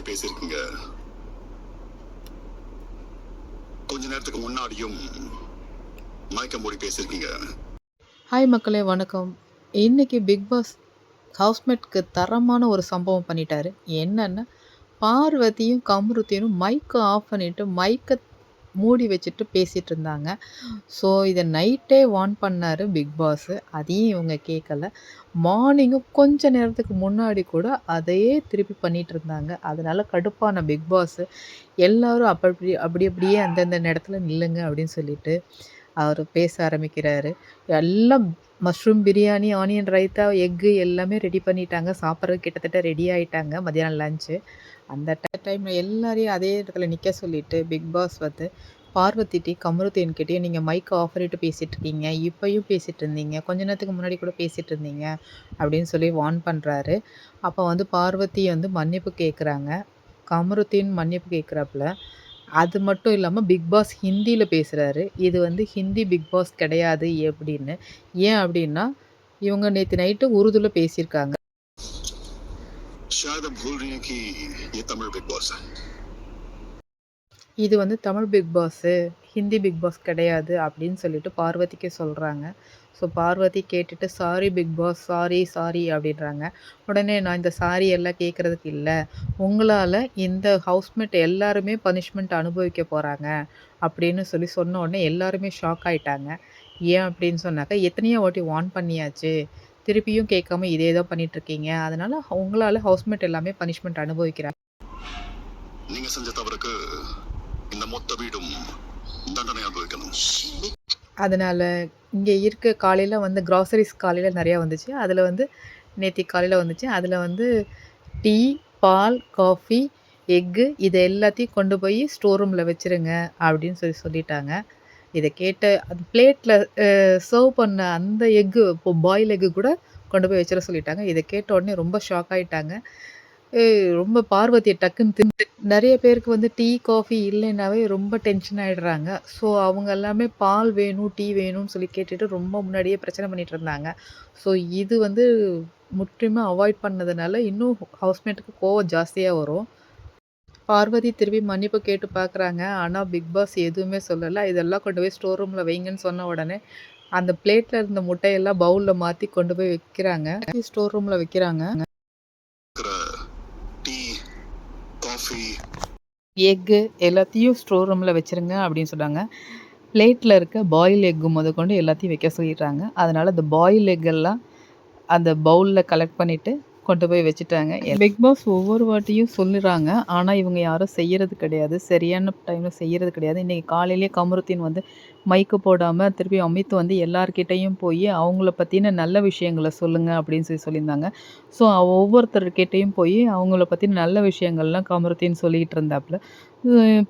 பேசியிருக்கீங்க. கொஞ்ச நேரத்துக்கு முன்னாடியும் மயக்கம் மூடி பேசியிருக்கீங்க. ஹாய் மக்களே, வணக்கம். இன்னைக்கு பிக் பாஸ் ஹவுஸ்மேட்க்கு தரமான ஒரு சம்பவம் பண்ணிட்டாரு. என்னன்னா, பார்வதியும் கம்ருத்தியும் மைக்கை ஆஃப் பண்ணிட்டு மைக்கை மூடி வச்சுட்டு பேசிட்டு இருந்தாங்க. ஸோ இதை நைட்டே வார்ன் பண்ணாரு பிக் பாஸ். அதையும் இவங்க கேட்கல. மார்னிங்கும் கொஞ்ச நேரத்துக்கு முன்னாடி கூட அதையே திருப்பி பண்ணிட்டு இருந்தாங்க. அதனால கடுப்பான பிக் பாஸ் எல்லாரும் அப்படியே அந்தந்த இடத்துல நில்லுங்க அப்படின்னு சொல்லிட்டு அவர் பேச ஆரம்பிக்கிறாரு. எல்லாம் mushroom biryani, onion raita, egg எல்லாமே ரெடி பண்ணிட்டாங்க. சாப்பிட்றது கிட்டத்தட்ட ரெடி ஆகிட்டாங்க. மதியானம் லஞ்சு. அந்த டைமில் எல்லாரையும் அதே இடத்துல நிற்க சொல்லிவிட்டு பிக் பாஸ் வந்து பார்வதிட்டி கமருத்தீன்கிட்டயும் நீங்கள் மைக்கை ஆஃப் பண்ணிட்டு பேசிகிட்டு இருக்கீங்க, இப்போயும் பேசிகிட்டு இருந்தீங்க, கொஞ்ச நேரத்துக்கு முன்னாடி கூட பேசிகிட்டு இருந்தீங்க அப்படின்னு சொல்லி வார்ன் பண்ணுறாரு. அப்போ வந்து பார்வதி வந்து மன்னிப்பு கேட்குறாங்க. கமருத்தீன் மன்னிப்பு கேட்குறாப்புல. அது மட்டும் இல்லாமல் பிக் பாஸ் ஹிந்தியில் பேசுகிறாரு. இது வந்து ஹிந்தி பிக் பாஸ் கிடையாது எப்படின்னு. ஏன் அப்படின்னா, இவங்க நேற்று நைட்டு உருதுல பேசியிருக்காங்க. இது வந்து Tamil Bigg Boss, Hindi Bigg Boss கிடையாது அப்படின்னு சொல்லிட்டு பார்வதிக்கு சொல்கிறாங்க. ஸோ பார்வதி கேட்டுட்டு சாரி பிக் பாஸ், சாரி அப்படின்றாங்க. உடனே நான் இந்த சாரி எல்லாம் கேட்குறதுக்கு இல்லை, உங்களால் இந்த ஹவுஸ்மேட் எல்லாருமே பனிஷ்மெண்ட் அனுபவிக்க போகிறாங்க அப்படின்னு சொன்ன உடனே எல்லாருமே ஷாக் ஆகிட்டாங்க. ஏன் அப்படின்னு சொன்னாக்கா, எத்தனையோ வாட்டி வார்ன் பண்ணியாச்சு, திருப்பியும் கேட்காம இதே தான் பண்ணிகிட்ருக்கீங்க, அதனால் உங்களால் ஹவுஸ்மேட் எல்லாமே பனிஷ்மெண்ட் அனுபவிக்கிறாங்க. நீங்கள் செஞ்ச தவறுக்கு இந்த மொத்த வீடும் தண்டனை அனுபவிக்கணும். அதனால் இங்கே இருக்க காலையில் வந்து கிராசரிஸ் காலையில் நிறையா வந்துச்சு. அதில் வந்து நேற்று காலையில் வந்துச்சு. அதில் வந்து டீ, பால், காஃபி, எக்கு இது எல்லாத்தையும் கொண்டு போய் ஸ்டோர் ரூமில் வச்சுருங்க அப்படின்னு சொல்லிட்டாங்க. இதை கேட்ட அந்த பிளேட்டில் சர்வ் பண்ண அந்த எக்கு, இப்போ பாயில் எக்கு கூட கொண்டு போய் வச்சிட சொல்லிட்டாங்க. இதை கேட்ட உடனே ரொம்ப ஷாக் ஆகிட்டாங்க. ரொம்ப பார்வதியை டக்குன்னு நிறைய பேருக்கு வந்து டீ, காஃபி இல்லைன்னாவே ரொம்ப டென்ஷன் ஆகிடுறாங்க. ஸோ அவங்க எல்லாமே பால் வேணும், டீ வேணும்னு சொல்லி கேட்டுட்டு ரொம்ப முன்னாடியே பிரச்சனை பண்ணிகிட்டு இருந்தாங்க. ஸோ இது வந்து முற்றிலுமாக அவாய்ட் பண்ணதுனால இன்னும் ஹவுஸ்மேட்டுக்கு கோவம் ஜாஸ்தியாக வரும். பார்வதி திரும்பி மன்னிப்பு கேட்டு பார்க்குறாங்க. ஆனால் பிக் பாஸ் எதுவுமே சொல்லலை. இதெல்லாம் கொண்டு போய் ஸ்டோர் ரூமில் வைங்கன்னு சொன்ன உடனே அந்த பிளேட்டில் இருந்த முட்டையெல்லாம் பவுலில் மாற்றி கொண்டு போய் வைக்கிறாங்க. ஸ்டோர் ரூமில் வைக்கிறாங்க. எக்கு எல்லாத்தையும் ஸ்டோர் ரூமில் வச்சுருங்க அப்படின்னு சொன்னாங்க. பிளேட்டில் இருக்க பாயில் எக்கு முதற்கொண்டு எல்லாத்தையும் வைக்க சொல்லிடுறாங்க. அதனால் அந்த பாயில் எக்கெல்லாம் அந்த பவுலில் கலெக்ட் பண்ணிவிட்டு கொண்டு போய் வச்சுட்டாங்க. பிக் பாஸ் ஒவ்வொரு வாட்டியும் சொல்லுறாங்க, ஆனால் இவங்க யாரும் செய்கிறது கிடையாது, சரியான டைமில் செய்கிறது கிடையாது. இன்றைக்கி காலையிலேயே கமருத்தீன் வந்து மைக்கு போடாமல் திருப்பி அமித் வந்து எல்லார்கிட்டையும் போய் அவங்கள பற்றின நல்ல விஷயங்களை சொல்லுங்கள் அப்படின்னு சொல்லியிருந்தாங்க. ஸோ ஒவ்வொருத்தர்கிட்டையும் போய் அவங்கள பற்றின நல்ல விஷயங்கள்லாம் கமருத்தீன் சொல்லிகிட்டு இருந்தாப்புல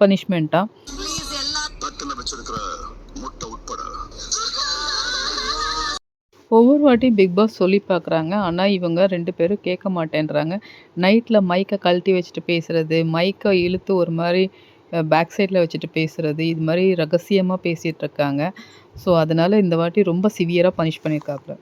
பனிஷ்மெண்ட்டாக. ஒவ்வொரு வாட்டியும் பிக் பாஸ் சொல்லி பார்க்குறாங்க, ஆனால் இவங்க 2 பேரும் கேட்க மாட்டேன்றாங்க. நைட்டில் மைக்கை கழட்டி வச்சுட்டு பேசுகிறது, மைக்கை இழுத்து ஒரு மாதிரி பேக் சைடில் வச்சுட்டு பேசுகிறது, இது மாதிரி ரகசியமாக பேசிகிட்ருக்காங்க. ஸோ அதனால் இந்த வாட்டி ரொம்ப சிவியராக பனிஷ் பண்ணியிருக்காப்புல.